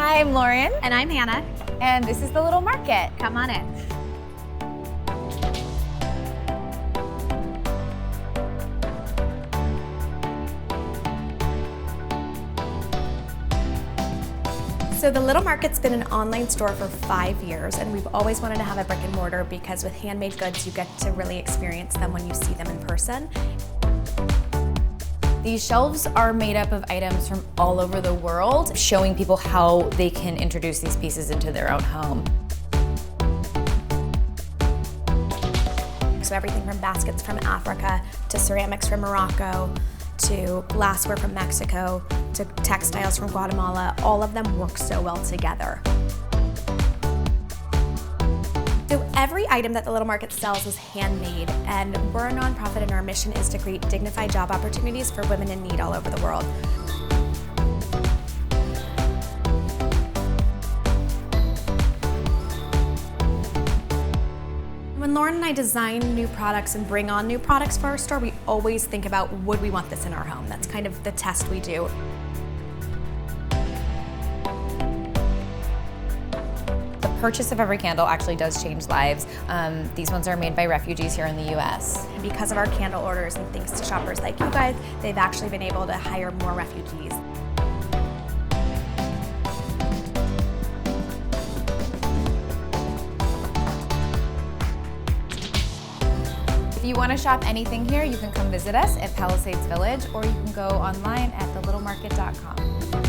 Hi, I'm Lauren. And I'm Hannah. And this is The Little Market. Come on in. So The Little Market's been an online store for 5 years, and we've always wanted to have a brick and mortar because with handmade goods, you get to really experience them when you see them in person. These shelves are made up of items from all over the world, showing people how they can introduce these pieces into their own home. So everything from baskets from Africa to ceramics from Morocco to glassware from Mexico to textiles from Guatemala, all of them work so well together. So every item that The Little Market sells is handmade, and we're a nonprofit and our mission is to create dignified job opportunities for women in need all over the world. When Lauren and I design new products and bring on new products for our store, we always think about, would we want this in our home? That's kind of the test we do. The purchase of every candle actually does change lives. These ones are made by refugees here in the US. And because of our candle orders and thanks to shoppers like you guys, they've actually been able to hire more refugees. If you want to shop anything here, you can come visit us at Palisades Village, or you can go online at thelittlemarket.com.